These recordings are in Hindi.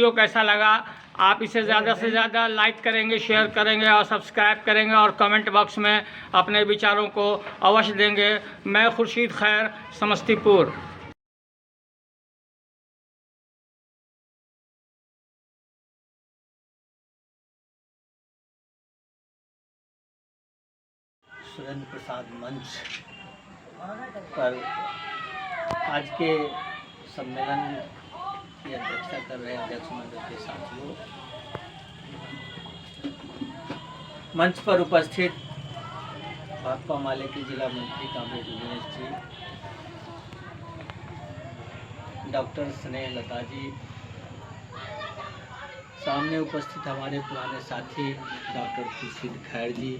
वीडियो कैसा लगा। आप इसे ज़्यादा से ज़्यादा लाइक करेंगे, शेयर करेंगे और सब्सक्राइब करेंगे और कमेंट बॉक्स में अपने विचारों को अवश्य देंगे। मैं खुर्शीद खैर, समस्तीपुर। सुरेंद्र प्रसाद मंच पर आज के सम्मेलन की अध्यक्षता कर रहे अध्यक्ष मंडल के साथियों, मंच पर उपस्थित भाकपा माले के जिला मंत्री कामरेड दिनेश जी, डॉक्टर स्नेह लता जी, सामने उपस्थित हमारे पुराने साथी डॉक्टर खुर्शीद खैर जी,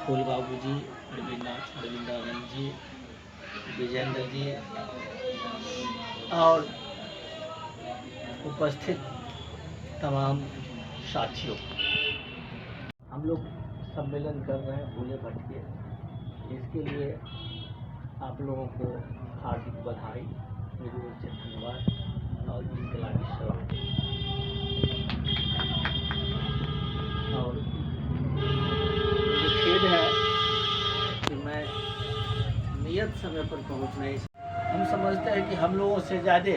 फूल बाबू जी, अरविंदानंद जी, विजेंद्र जी और उपस्थित तमाम साथियों, हम लोग सम्मेलन कर रहे हैं भूले भटके। इसके लिए आप लोगों को हार्दिक बधाई, मेरी ओर से धन्यवाद और इनकलाबी सलाम। और खेद है कि मैं नियत समय पर पहुंच नहीं सकता। हम समझते हैं कि हम लोगों से ज़्यादा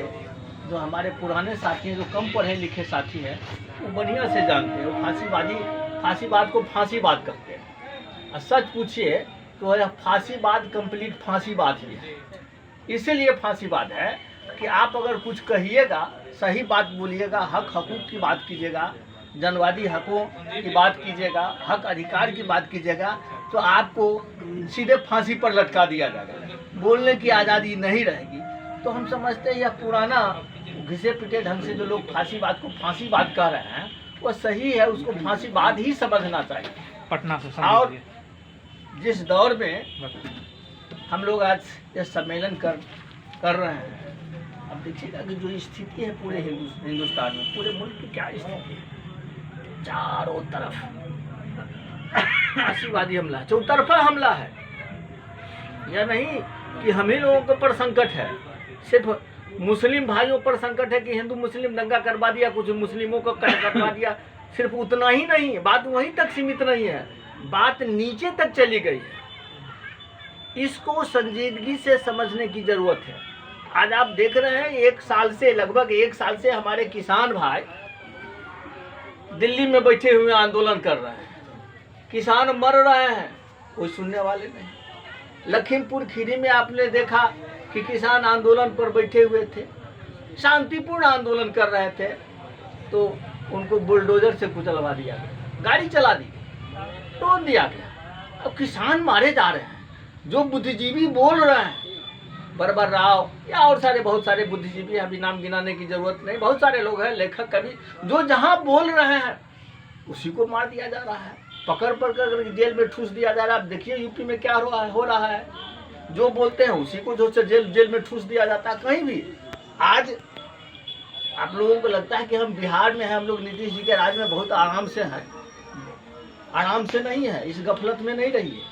जो हमारे पुराने साथी हैं, जो कम पढ़े लिखे साथी हैं, वो बढ़िया से जानते हैं। वो फांसीवाद को फांसीवाद कहते हैं। और सच पूछिए तो यह फांसीवाद कंप्लीट फांसीवाद ही है। इसीलिए फांसीवाद है कि आप अगर कुछ कहिएगा, सही बात बोलिएगा, हक हकूक़ की बात कीजिएगा, जनवादी हकों की बात कीजिएगा, हक अधिकार की बात कीजिएगा, तो आपको सीधे फांसी पर लटका दिया जाएगा। बोलने की आज़ादी नहीं रहेगी। तो हम समझते हैं यह पुराना घिसे पिटे ढंग से जो लोग फांसीवाद को फांसीवाद कह रहे हैं, वह सही है। उसको फांसीवाद ही समझना चाहिए। पटना से और जिस दौर में हम लोग आज यह सम्मेलन कर रहे हैं, अब देखिएगा कि जो स्थिति है पूरे हिंदुस्तान में, पूरे मुल्क की क्या स्थिति है। चारों तरफ फांसीवादी हमला है, चौतरफा हमला है। यह नहीं कि हम ही लोगों के पर संकट है, सिर्फ मुस्लिम भाइयों पर संकट है कि हिंदू मुस्लिम दंगा करवा दिया, कुछ मुस्लिमों को करवा दिया। सिर्फ उतना ही नहीं, बात वहीं तक सीमित नहीं है, बात नीचे तक चली गई है। इसको संजीदगी से समझने की जरूरत है। आज आप देख रहे हैं लगभग एक साल से हमारे किसान भाई दिल्ली में बैठे हुए आंदोलन कर रहे हैं। किसान मर रहे हैं, कोई सुनने वाले नहीं। लखीमपुर खीरी में आपने देखा कि किसान आंदोलन पर बैठे हुए थे, शांतिपूर्ण आंदोलन कर रहे थे, तो उनको बुलडोजर से कुचलवा दिया गया, गाड़ी चला दी, तोड़ दिया गया। अब किसान मारे जा रहे हैं। जो बुद्धिजीवी बोल रहे हैं, बरबर राव या और बहुत सारे बुद्धिजीवी, अभी नाम गिनाने की जरूरत नहीं, बहुत सारे लोग हैं, लेखक कवि, जो जहां बोल रहे हैं उसी को मार दिया जा रहा है, पकड़ कर जेल में ठूस दिया जा रहा है। आप देखिए यूपी में क्या हो रहा है। जो बोलते हैं उसी को जो जेल में ठूस दिया जाता है। कहीं भी आज आप लोगों को लगता है कि हम बिहार में हैं, हम लोग नीतीश जी के राज में बहुत आराम से हैं। आराम से नहीं है, इस गफलत में नहीं रहिए।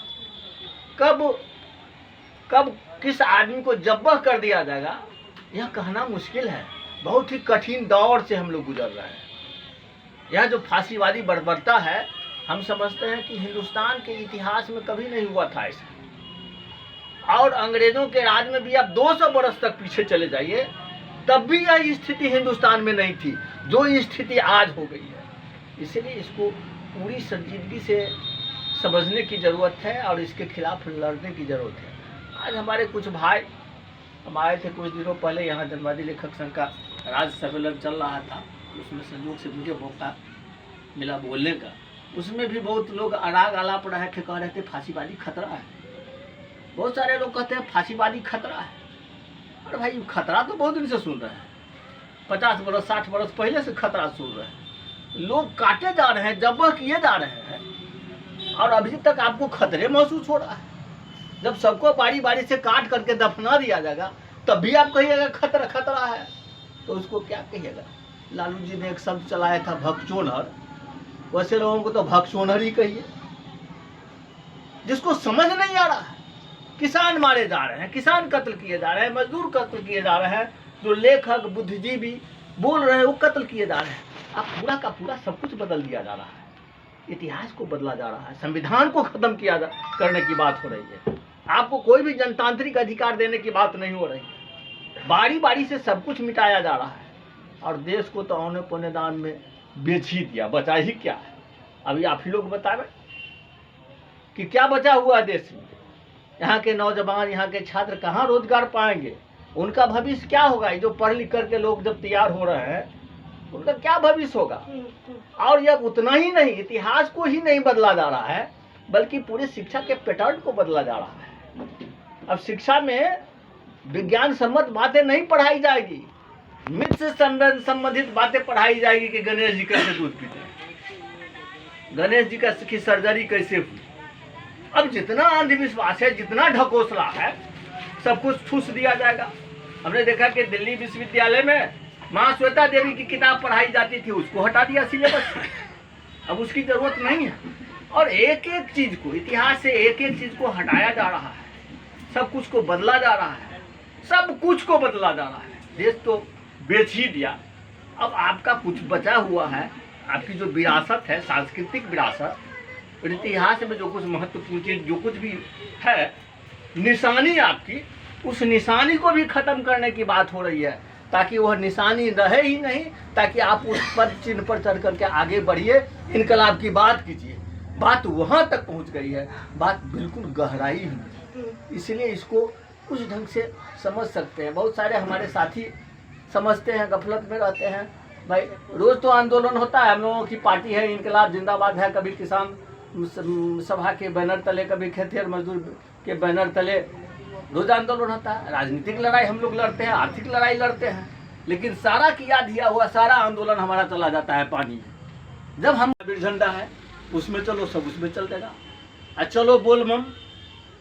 कब किस आदमी को जब्बह कर दिया जाएगा, यह कहना मुश्किल है। बहुत ही कठिन दौर से हम लोग गुजर रहे हैं। यह जो फांसीवादी बर्बरता है, हम समझते हैं कि हिंदुस्तान के इतिहास में कभी नहीं हुआ था ऐसा। और अंग्रेजों के राज में भी आप 200 बरस तक पीछे चले जाइए, तब भी यह स्थिति हिंदुस्तान में नहीं थी जो स्थिति आज हो गई है। इसलिए इसको पूरी संजीदगी से समझने की ज़रूरत है और इसके खिलाफ लड़ने की ज़रूरत है। आज हमारे कुछ भाई हम आए थे कुछ दिनों पहले, यहाँ जनवादी लेखक संघ का राज्य सम्मेलन चल रहा था, उसमें संयोग से मुझे मौका मिला बोलने का। उसमें भी बहुत लोग अराग आलाप रहे थे, कह रहे थे फांसीवादी खतरा है। बहुत सारे लोग कहते हैं फांसीवादी खतरा है। अरे भाई, खतरा तो बहुत दिन से सुन रहे हैं, 50 बरस 60 बरस पहले से खतरा सुन रहे हैं। लोग काटे जा रहे हैं, जब्बह किए जा रहे हैं, और अभी तक आपको खतरे महसूस हो रहा है। जब सबको बारी बारी से काट करके दफना दिया जाएगा, तब भी आप कहिएगा खतरा है, तो उसको क्या कहिएगा। लालू जी ने एक शब्द चलाया था भगचोनहर, वैसे लोगों को तो भगचोनहर ही कहिए। जिसको समझ नहीं आ रहा है, किसान मारे जा रहे हैं, किसान कत्ल किए जा रहे हैं, मजदूर कत्ल किए जा रहे हैं, जो लेखक बुद्धिजीवी बोल रहे हैं वो कत्ल किए जा रहे हैं। अब पूरा का पूरा सब कुछ बदल दिया जा रहा है, इतिहास को बदला जा रहा है, संविधान को खत्म करने की बात हो रही है। आपको कोई भी जनतांत्रिक अधिकार देने की बात नहीं हो रही है, बारी बारी से सब कुछ मिटाया जा रहा है और देश को तो औने पौने दान में बेच ही दिया, बचा ही क्या है। अभी आप ही लोग बताएं कि क्या बचा हुआ है देश में। यहाँ के नौजवान, यहाँ के छात्र कहाँ रोजगार पाएंगे, उनका भविष्य क्या होगा। ये जो पढ़ लिख करके लोग जब तैयार हो रहे हैं उनका क्या भविष्य होगा। और यह उतना ही नहीं, इतिहास को ही नहीं बदला जा रहा है बल्कि पूरी शिक्षा के पैटर्न को बदला जा रहा है। अब शिक्षा में विज्ञान सम्मत बातें नहीं पढ़ाई जाएगी, मिथ से संबंधित बातें पढ़ाई जाएगी कि गणेश जी कैसे दूध पीते हैं, गणेश जी की सर्जरी कैसे हुई। अब जितना अंधविश्वास है, जितना ढकोसला है, सब कुछ ठूस दिया जाएगा। हमने देखा कि दिल्ली विश्वविद्यालय में माँ श्वेता देवी की किताब पढ़ाई जाती थी, उसको हटा दिया सिलेबस से, अब उसकी जरूरत नहीं है। और एक एक चीज को, इतिहास से एक एक चीज को हटाया जा रहा है, सब कुछ को बदला जा रहा है, सब कुछ को बदला जा रहा है। देश तो बेच ही दिया। अब आपका कुछ बचा हुआ है, आपकी जो विरासत है, सांस्कृतिक विरासत, इतिहास में जो कुछ महत्वपूर्ण चीज जो कुछ भी है, निशानी आपकी, उस निशानी को भी खत्म करने की बात हो रही है ताकि वह निशानी रहे ही नहीं, ताकि आप उस पद चिन्ह पर चढ़ करके आगे बढ़िए, इनकलाब की बात कीजिए। बात वहाँ तक पहुँच गई है, बात बिल्कुल गहराई है। इसलिए इसको उस ढंग से समझ सकते हैं। बहुत सारे हमारे साथी समझते हैं, गफलत में रहते हैं। भाई रोज़ तो आंदोलन होता है, हम लोगों की पार्टी है इनकलाब जिंदाबाद है, कभी किसान सभा के बैनर तले, कभी खेतिहर मजदूर के बैनर तले रोज आंदोलन होता है। राजनीतिक लड़ाई हम लोग लड़ते हैं, आर्थिक लड़ाई लड़ते हैं, लेकिन सारा किया दिया हुआ सारा आंदोलन हमारा चला जाता है पानी में। जब हम झंडा है उसमें चलो, सब उसमें चल देगा, चलो बोल मम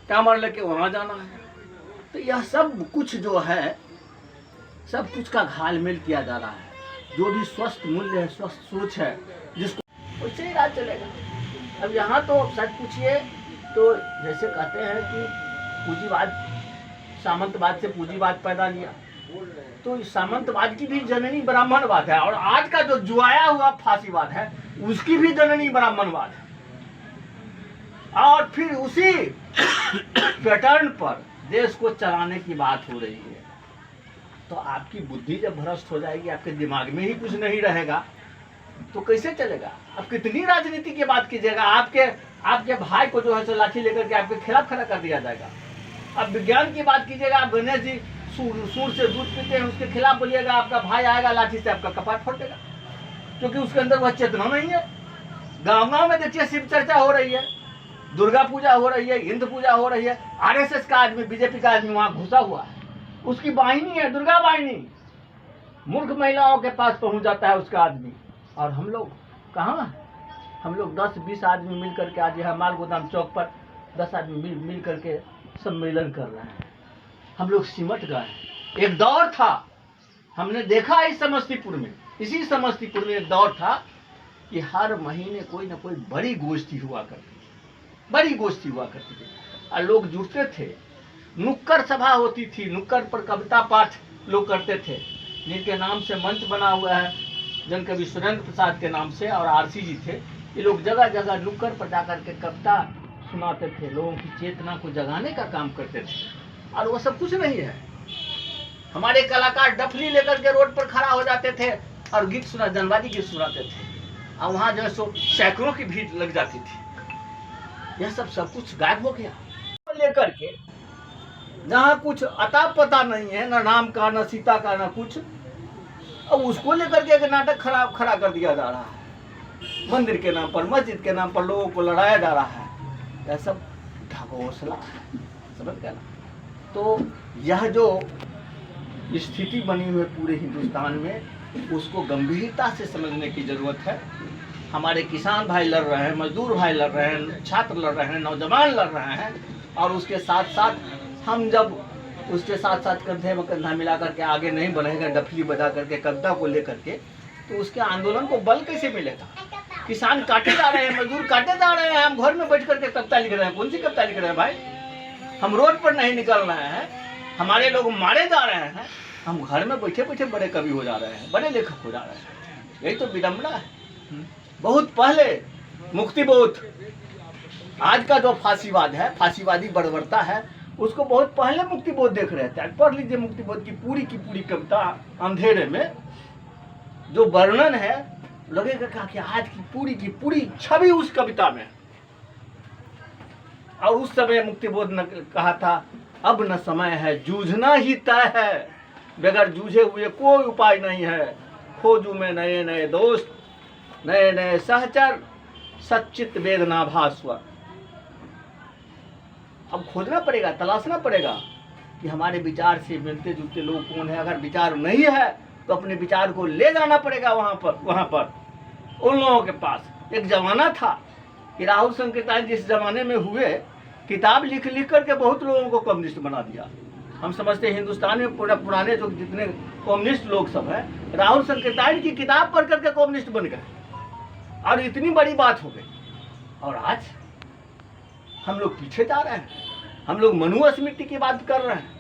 कैमर लेके वहाँ जाना है। तो यह सब कुछ जो है, सब कुछ का घालमेल किया जा रहा है। जो भी स्वस्थ मूल्य है, स्वस्थ सोच है, जिसको उससे ही राज चलेगा। अब यहाँ तो सच पूछिए तो जैसे कहते हैं कि पूंजीवाद, सामंतवाद से पूंजीवाद पैदा लिया, तो सामंतवाद की भी जननी ब्राह्मणवाद है, और आज का जो जुआया हुआ फांसीवाद है उसकी भी जननी ब्राह्मणवाद है। और फिर उसी पैटर्न पर देश को चलाने की बात हो रही है। तो आपकी बुद्धि जब भ्रष्ट हो जाएगी, आपके दिमाग में ही कुछ नहीं रहेगा, तो कैसे चलेगा। अब कितनी राजनीति की बात कीजिएगा, आपके भाई को जो है सो लाठी लेकर के आपके खिलाफ खड़ा कर दिया जाएगा। अब विज्ञान की बात कीजिएगा, आप गणेश जी सूर से दूध पीते हैं, उसके खिलाफ बोलिएगा, आपका भाई आएगा लाठी से आपका कपाट फोड़ देगा, क्योंकि उसके अंदर वह चेतना नहीं है। गाँव में देखिए शिव चर्चा हो रही है, दुर्गा पूजा हो रही है, हिंद पूजा हो रही है, आरएसएस का आदमी, बीजेपी का आदमी वहाँ घुसा हुआ है, उसकी वाहिनी है दुर्गा वाहिनी, मूर्ख महिलाओं के पास पहुँच जाता है उसका आदमी। और हम लोग कहाँ, हम लोग 10-20 आदमी मिल करके आज यहाँ माल गोदाम चौक पर 10 आदमी मिल करके सम्मेलन कर रहे हैं। हम लोग सिमट गए। एक दौर था, हमने देखा इस समस्तीपुर में, इसी समस्तीपुर में एक दौर था कि हर महीने कोई ना कोई बड़ी गोष्ठी हुआ करती थी, बड़ी गोष्ठी हुआ करती थी, और लोग जुटते थे। नुक्कड़ सभा होती थी, नुक्कड़ पर कविता पाठ लोग करते थे, जिनके नाम से मंच बना हुआ है जन कवि सुरेंद्र प्रसाद के नाम से, और आरसी जी थे। ये लोग जगह जगह नुक्कड़ पर जाकर के कविता सुनाते थे, लोगों की चेतना को जगाने का काम करते थे। और वो सब कुछ नहीं है। हमारे कलाकार डफली लेकर के रोड पर खड़ा हो जाते थे और गीत सुना, जनवादी गीत सुनाते थे, और वहाँ जो है सो सैकड़ों की भीड़ लग जाती थी। यह सब कुछ गायब हो गया। लेकर के जहाँ कुछ अता पता नहीं है, न नाम का, न सीता का, न कुछ, अब उसको लेकर के एक नाटक खड़ा कर दिया जा रहा है। मंदिर के नाम पर, मस्जिद के नाम पर लोगों को लड़ाया जा रहा है। यह सब ढकोसला है, समझ गया ना। तो यह जो स्थिति बनी हुई है पूरे हिंदुस्तान में, उसको गंभीरता से समझने की जरूरत है। हमारे किसान भाई लड़ रहे हैं, मजदूर भाई लड़ रहे हैं, छात्र लड़ रहे हैं, नौजवान लड़ रहे हैं, और उसके साथ साथ हम जब उसके साथ साथ कंधे में कंधा मिला करके आगे नहीं बढ़ेंगे, डफली बजा करके, कविता को लेकर के, तो उसके आंदोलन को बल कैसे मिलेगा। किसान काटे जा रहे हैं, मजदूर काटे जा रहे हैं, हम घर में बैठ करके कविता लिख रहे हैं। कौन सी कविता लिख रहे हैं भाई? हम रोड पर नहीं निकल रहे हैं, हमारे लोग मारे जा रहे हैं, हम घर में बैठे बैठे बड़े कवि हो जा रहे हैं, बड़े लेखक हो जा रहे हैं। यही तो विडम्बना है। बहुत पहले मुक्तिबोध, आज का जो फांसीवाद है, फांसीवादी बर्बरता है, उसको बहुत पहले मुक्तिबोध देख रहे थे। पढ़ लीजिए मुक्तिबोध की पूरी कविता अंधेरे में, जो वर्णन है, लगेगा कि आज की पूरी छवि उस कविता में। और उस समय मुक्तिबोध ने कहा था, अब न समय है, जूझना ही तय है, बगैर जूझे हुए कोई उपाय नहीं है, खोजू में नए नए दोस्त, नए नए सहचर, सच्चित वेदना भास्वर। अब खोजना पड़ेगा, तलाशना पड़ेगा कि हमारे विचार से मिलते जुलते लोग कौन है। अगर विचार नहीं है तो अपने विचार को ले जाना पड़ेगा वहाँ पर उन लोगों के पास। एक जमाना था कि राहुल संकेतान जिस जमाने में हुए, किताब लिख करके बहुत लोगों को कम्युनिस्ट बना दिया। हम समझते हैं हिंदुस्तान में पुराने जो जितने कम्युनिस्ट लोग सब हैं, राहुल संकेतान की किताब पढ़ करके कम्युनिस्ट बन गए और इतनी बड़ी बात हो गई। और आज हम लोग पीछे जा रहे हैं, हम लोग मनुस्मृति की बात कर रहे हैं।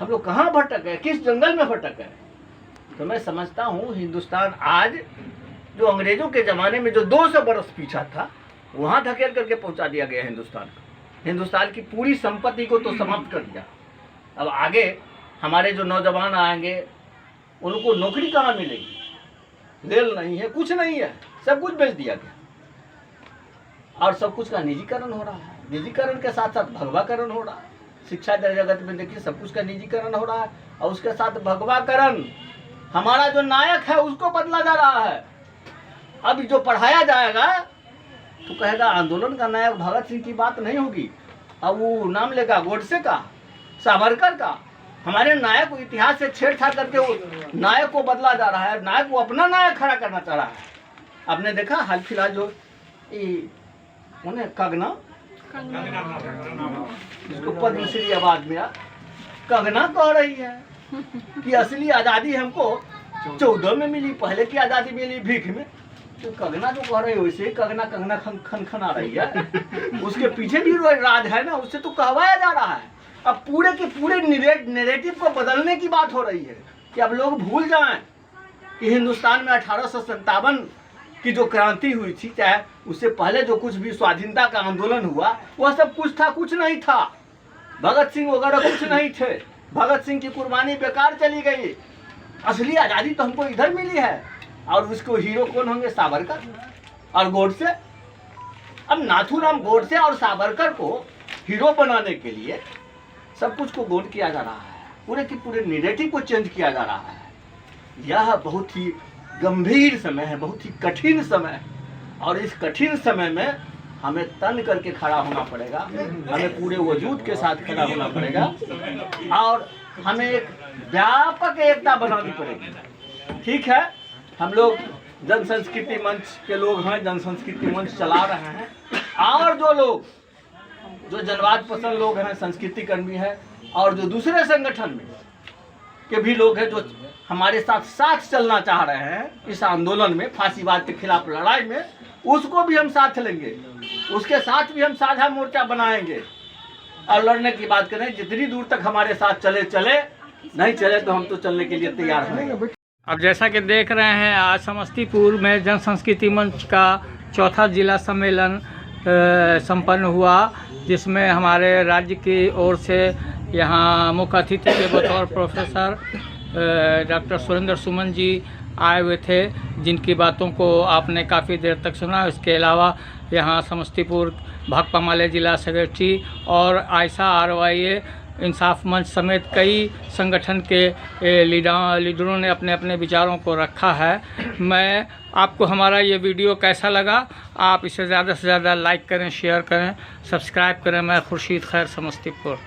हम लोग कहाँ भटक गए, किस जंगल में भटक गए। तो मैं समझता हूँ हिंदुस्तान आज जो अंग्रेजों के ज़माने में जो 200 बरस पीछा था, वहाँ धकेल करके पहुँचा दिया गया हिंदुस्तान को। हिंदुस्तान की पूरी संपत्ति को तो समाप्त कर दिया। अब आगे हमारे जो नौजवान आएंगे, उनको नौकरी कहाँ मिलेगी? रेल नहीं है, कुछ नहीं है, सब कुछ बेच दिया गया। और सब कुछ का निजीकरण हो रहा है। निजीकरण के साथ साथ भगवाकरण हो रहा है। शिक्षा जगत में देखिए सब कुछ का निजीकरण हो रहा है, और उसके साथ भगवाकरण। हमारा जो नायक है उसको बदला जा रहा है। अब जो पढ़ाया जाएगा तो कहेगा आंदोलन का नायक भगत सिंह की बात नहीं होगी, अब वो नाम लेगा गोडसे का, सावरकर का। हमारे नायक को इतिहास से छेड़छाड़ करके वो नायक को बदला जा रहा है। नायक को अपना नायक खड़ा करना चाह रहा है। आपने देखा हाल फिलहाल जो उन्हें कंगना, जिसको पद्मश्री अवार्ड मिला, कंगना कह रही है कि असली आज़ादी हमको 14 में मिली, पहले की आज़ादी मिली भीख में। तो कंगना जो कह रही है वैसे ही कंगना खन आ रही है। उसके पीछे भी राज है ना, उससे तो कहवाया जा रहा है। अब पूरे के पूरे नैरेटिव को बदलने की बात हो रही है कि अब लोग भूल जाएं कि हिंदुस्तान में 1857 की जो क्रांति हुई थी, चाहे उससे पहले जो कुछ भी स्वाधीनता का आंदोलन हुआ, वह सब कुछ था, कुछ नहीं था। भगत सिंह वगैरह कुछ नहीं थे। भगत सिंह की कुर्बानी बेकार चली गई। असली आज़ादी तो हमको इधर मिली है। और उसको हीरो कौन होंगे? सावरकर और गोडसे। अब नाथूराम गोडसे और सावरकर को हीरो बनाने के लिए सब कुछ को गोड किया जा रहा है। पूरे के पूरे नैरेटिव को चेंज किया जा रहा है। यह बहुत ही गंभीर समय है, बहुत ही कठिन समय है। और इस कठिन समय में हमें तन करके खड़ा होना पड़ेगा, हमें पूरे वजूद के साथ खड़ा होना पड़ेगा, और हमें एक व्यापक एकता बनानी पड़ेगी। ठीक है, हम लोग जन संस्कृति मंच के लोग हैं, जन संस्कृति मंच चला रहे हैं, और जो लोग जो जनवाद पसंद लोग हैं, संस्कृति कर्मी हैं, और जो दूसरे संगठन में के भी लोग हैं जो हमारे साथ चलना चाह रहे हैं इस आंदोलन में, फांसीवाद के खिलाफ लड़ाई में, उसको भी हम साथ लेंगे। उसके साथ भी हम साझा मोर्चा बनाएंगे और लड़ने की बात करें। जितनी दूर तक हमारे साथ चले, नहीं चले तो हम तो चलने के लिए तैयार हैं। अब जैसा कि देख रहे हैं, आज समस्तीपुर में जन संस्कृति मंच का 4था जिला सम्मेलन संपन्न हुआ, जिसमें हमारे राज्य की ओर से यहाँ मुख्य अतिथि के बतौर प्रोफेसर डॉक्टर सुरेंद्र सुमन जी आए हुए थे, जिनकी बातों को आपने काफ़ी देर तक सुना। इसके अलावा यहाँ समस्तीपुर भाकपा माले जिला सेक्रेटरी और आयशा RYA इंसाफ मंच समेत कई संगठन के लीडरों ने अपने अपने विचारों को रखा है। मैं आपको हमारा ये वीडियो कैसा लगा, आप इसे ज़्यादा से ज़्यादा लाइक करें, शेयर करें, सब्सक्राइब करें। मैं खुर्शीद खैर, समस्तीपुर।